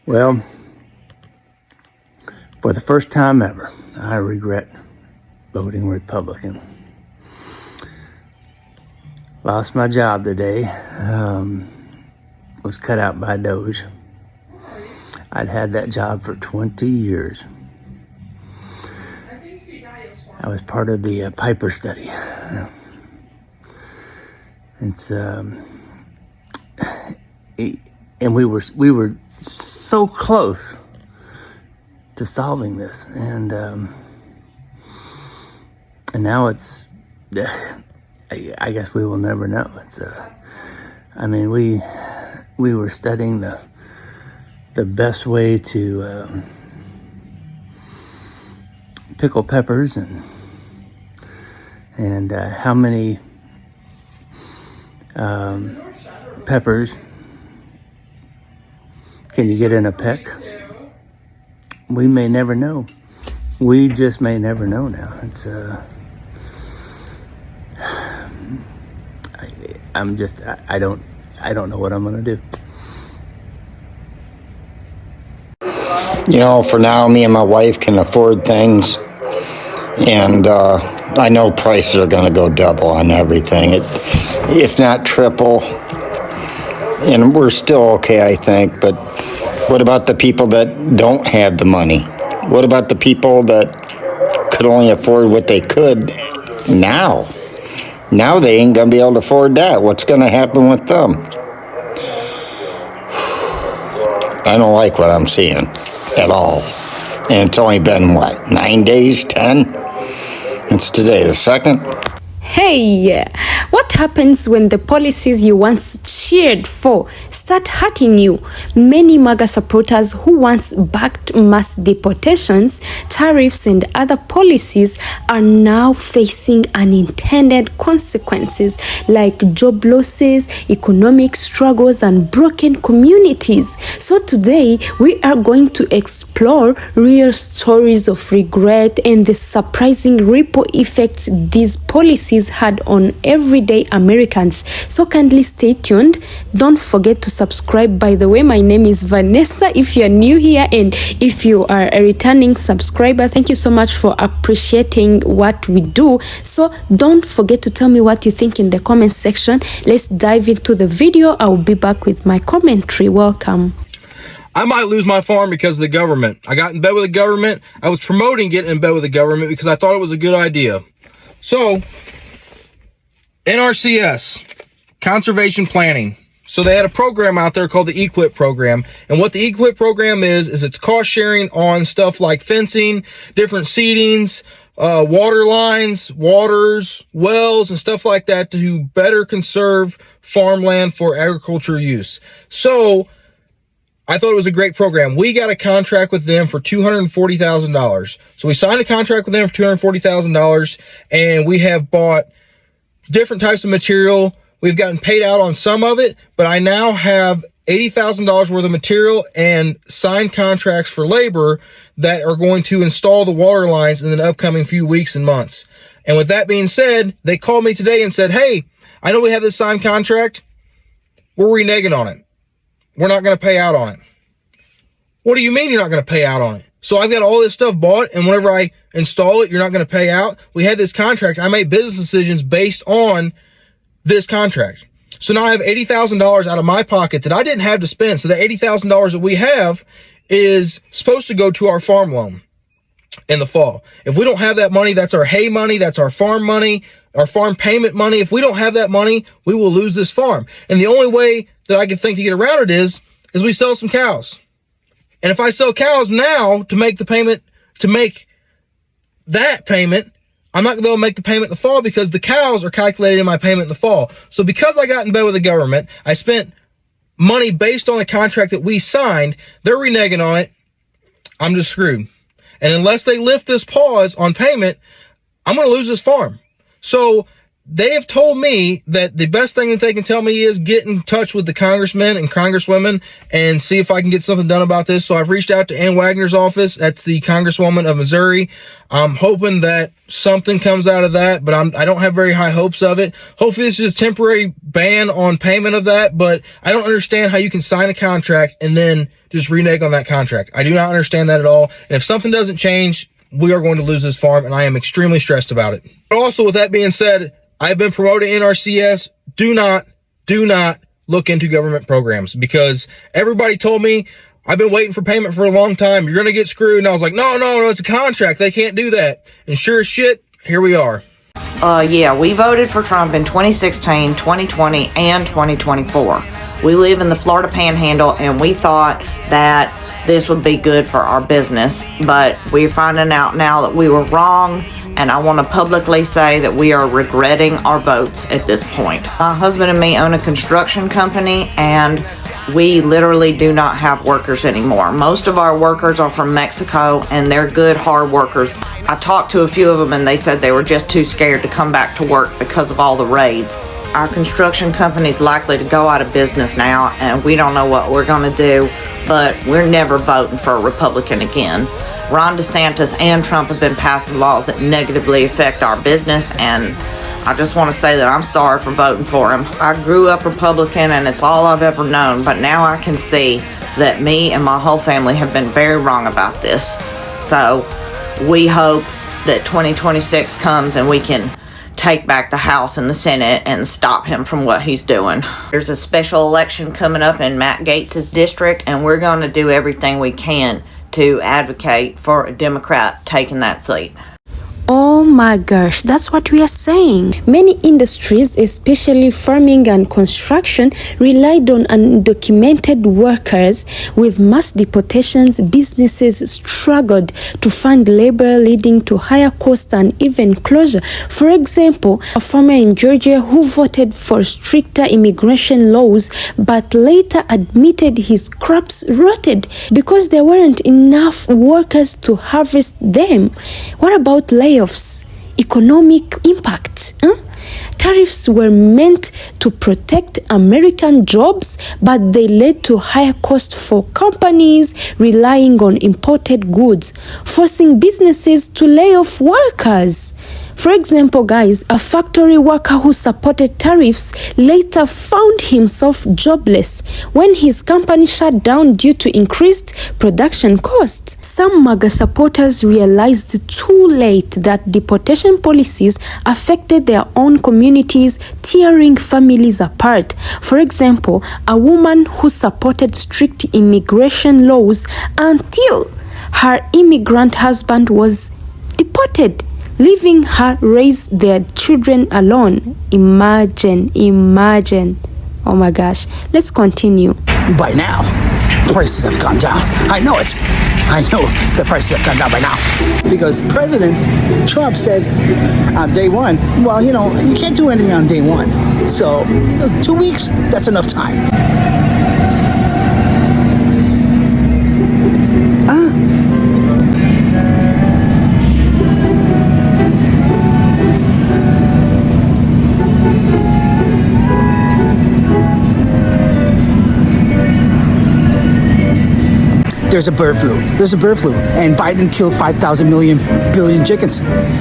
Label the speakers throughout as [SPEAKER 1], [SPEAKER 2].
[SPEAKER 1] Well, for the first time ever, I regret voting Republican. Lost my job today. Was cut out by Doge. I'd had that job for 20 years. I was part of the Piper study. It's and we were so close to solving this, and now it's. I guess we will never know. It's I mean, we were studying the best way to pickle peppers and how many peppers can you get in a peck? We may never know. We just may never know now. It's I don't know what I'm gonna do.
[SPEAKER 2] You know, for now, me and my wife can afford things, and I know prices are going to go double on everything, if not triple, and we're still okay, I think. But what about the people that don't have the money? What about the people that could only afford what they could now? Now they ain't going to be able to afford that. What's going to happen with them? I don't like what I'm seeing at all. And it's only been, 9 days, 10? It's today, the 2nd.
[SPEAKER 3] Hey, what happens when the policies you once cheered for start hurting you? Many MAGA supporters who once backed mass deportations, tariffs, and other policies are now facing unintended consequences like job losses, economic struggles, and broken communities. So today, we are going to explore real stories of regret and the surprising ripple effects these policies had on everyday Americans. So kindly stay tuned. Don't forget to subscribe. By the way, my name is Vanessa if you're new here, and if you are a returning subscriber, thank you so much for appreciating what we do. So don't forget to tell me what you think in the comment section. Let's dive into the video. I'll be back with my commentary. Welcome.
[SPEAKER 4] I might lose my farm because of the government. I got in bed with the government. I was promoting getting in bed with the government because I thought it was a good idea. So NRCS, conservation planning. So they had a program out there called the EQIP program. And what the EQIP program is it's cost sharing on stuff like fencing, different seedings, water lines, waters, wells, and stuff like that to better conserve farmland for agriculture use. So I thought it was a great program. We got a contract with them for $240,000. So we signed a contract with them for $240,000, and we have bought different types of material. We've gotten paid out on some of it, but I now have $80,000 worth of material and signed contracts for labor that are going to install the water lines in the upcoming few weeks and months. And with that being said, they called me today and said, hey, I know we have this signed contract. We're reneging on it. We're not going to pay out on it. What do you mean you're not going to pay out on it? So I've got all this stuff bought, and whenever I install it, you're not going to pay out. We had this contract. I made business decisions based on this contract. So now I have $80,000 out of my pocket that I didn't have to spend. So the $80,000 that we have is supposed to go to our farm loan in the fall. If we don't have that money, that's our hay money, that's our farm money, our farm payment money. If we don't have that money, we will lose this farm. And the only way that I can think to get around it is we sell some cows. And if I sell cows now to make the payment, to make that payment, I'm not going to be able to make the payment in the fall because the cows are calculated in my payment in the fall. So because I got in bed with the government, I spent money based on the contract that we signed. They're reneging on it. I'm just screwed. And unless they lift this pause on payment, I'm going to lose this farm. So they have told me that the best thing that they can tell me is get in touch with the congressmen and congresswomen and see if I can get something done about this. So I've reached out to Ann Wagner's office. That's the congresswoman of Missouri. I'm hoping that something comes out of that, but I don't have very high hopes of it. Hopefully this is a temporary ban on payment of that, but I don't understand how you can sign a contract and then just renege on that contract. I do not understand that at all. And if something doesn't change, we are going to lose this farm, and I am extremely stressed about it. But also, with that being said, I've been promoting NRCS. Do not look into government programs, because everybody told me I've been waiting for payment for a long time. You're going to get screwed. And I was like, no, it's a contract. They can't do that. And sure as shit, here we are.
[SPEAKER 5] Yeah, we voted for Trump in 2016, 2020, and 2024. We live in the Florida Panhandle, and we thought that this would be good for our business, but we're finding out now that we were wrong, and I want to publicly say that we are regretting our votes at this point. My husband and me own a construction company, and we literally do not have workers anymore. Most of our workers are from Mexico, and they're good, hard workers. I talked to a few of them, and they said they were just too scared to come back to work because of all the raids. Our construction company is likely to go out of business now, and we don't know what we're going to do, but we're never voting for a Republican again. Ron DeSantis and Trump have been passing laws that negatively affect our business, and I just want to say that I'm sorry for voting for him. I grew up Republican, and it's all I've ever known, but now I can see that me and my whole family have been very wrong about this. So we hope that 2026 comes and we can take back the House and the Senate and stop him from what he's doing. There's a special election coming up in Matt Gaetz's district, and we're going to do everything we can to advocate for a Democrat taking that seat.
[SPEAKER 3] Oh my gosh, that's what we are saying. Many industries, especially farming and construction, relied on undocumented workers. With mass deportations, businesses struggled to find labor, leading to higher costs and even closure. For example, a farmer in Georgia who voted for stricter immigration laws but later admitted his crops rotted because there weren't enough workers to harvest them. What about layoffs? Economic impact. Tariffs were meant to protect American jobs, but they led to higher costs for companies relying on imported goods, forcing businesses to lay off workers. For example, guys, a factory worker who supported tariffs later found himself jobless when his company shut down due to increased production costs. Some MAGA supporters realized too late that deportation policies affected their own communities, tearing families apart. For example, a woman who supported strict immigration laws until her immigrant husband was deported, leaving her raise their children alone. Imagine. Oh my gosh. Let's continue.
[SPEAKER 6] By now, prices have gone down. I know the prices have gone down by now. Because President Trump said on day one, well, you can't do anything on day one. So, 2 weeks, that's enough time. There's a bird flu, and Biden killed 5,000 billion chickens.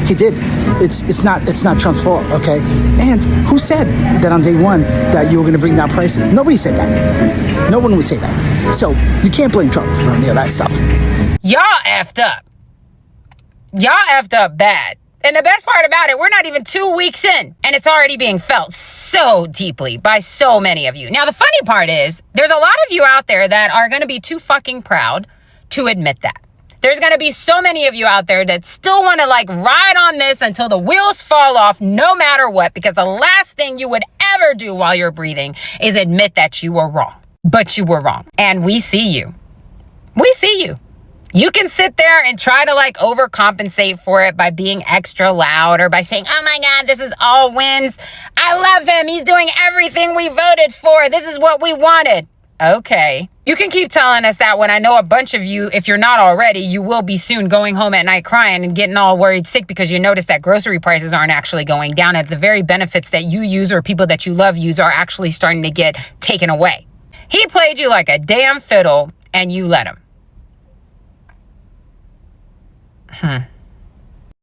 [SPEAKER 6] He did. It's not Trump's fault, okay? And who said that on day one that you were going to bring down prices? Nobody said that. No one would say that. So you can't blame Trump for any of that stuff.
[SPEAKER 7] Y'all effed up. Y'all effed up bad. And the best part about it, we're not even 2 weeks in, and it's already being felt so deeply by so many of you. Now, the funny part is, there's a lot of you out there that are going to be too fucking proud to admit that. There's going to be so many of you out there that still want to ride on this until the wheels fall off no matter what, because the last thing you would ever do while you're breathing is admit that you were wrong. But you were wrong. And we see you. We see you. You can sit there and try to overcompensate for it by being extra loud or by saying, oh my God, this is all wins. I love him. He's doing everything we voted for. This is what we wanted. Okay, You can keep telling us that when I know a bunch of you, if you're not already, you will be soon going home at night crying and getting all worried sick because you notice that grocery prices aren't actually going down and the very benefits that you use or people that you love use are actually starting to get taken away. He played you like a damn fiddle and you let him.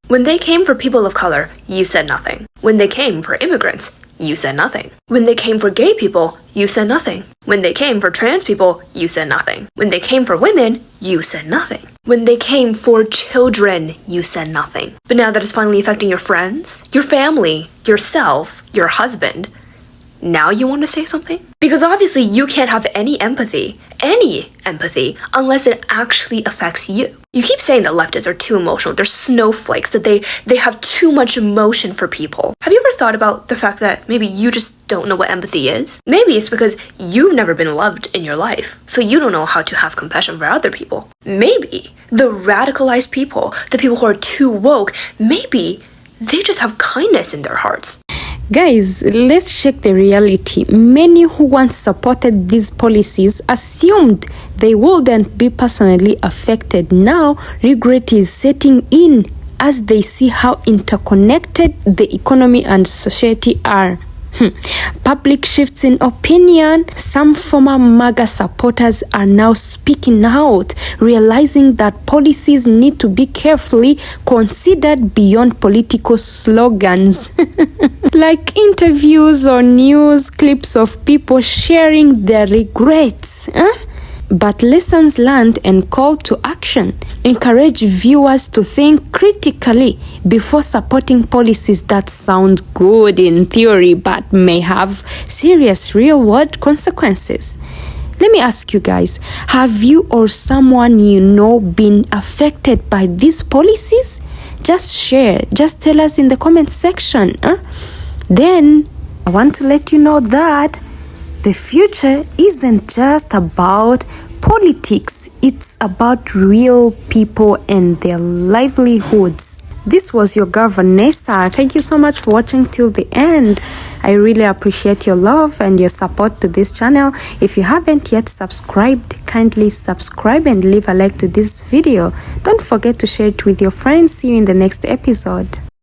[SPEAKER 8] When they came for people of color, you said nothing. When they came for immigrants, you said nothing. When they came for gay people, you said nothing. When they came for trans people, you said nothing. When they came for women, you said nothing. When they came for children, you said nothing. But now that it's finally affecting your friends, your family, yourself, your husband, now you want to say something? Because obviously you can't have any empathy, unless it actually affects you. You keep saying that leftists are too emotional, they're snowflakes, that they have too much emotion for people. Have you ever thought about the fact that maybe you just don't know what empathy is? Maybe it's because you've never been loved in your life, so you don't know how to have compassion for other people. Maybe the radicalized people, the people who are too woke, maybe they just have kindness in their hearts.
[SPEAKER 3] Guys, let's check the reality. Many who once supported these policies assumed they wouldn't be personally affected. Now, regret is setting in as they see how interconnected the economy and society are. Public shifts in opinion. Some former MAGA supporters are now speaking out, realizing that policies need to be carefully considered beyond political slogans. Like interviews or news clips of people sharing their regrets. But lessons learned and call to action. Encourage viewers to think critically before supporting policies that sound good in theory but may have serious real-world consequences. Let me ask you guys, have you or someone you know been affected by these policies? Just share, just tell us in the comment section. Then, I want to let you know that the future isn't just about politics, it's about real people and their livelihoods. This was your girl Vanessa. Thank you so much for watching till the end. I really appreciate your love and your support to this channel. If you haven't yet subscribed, kindly subscribe and leave a like to this video. Don't forget to share it with your friends. See you in the next episode.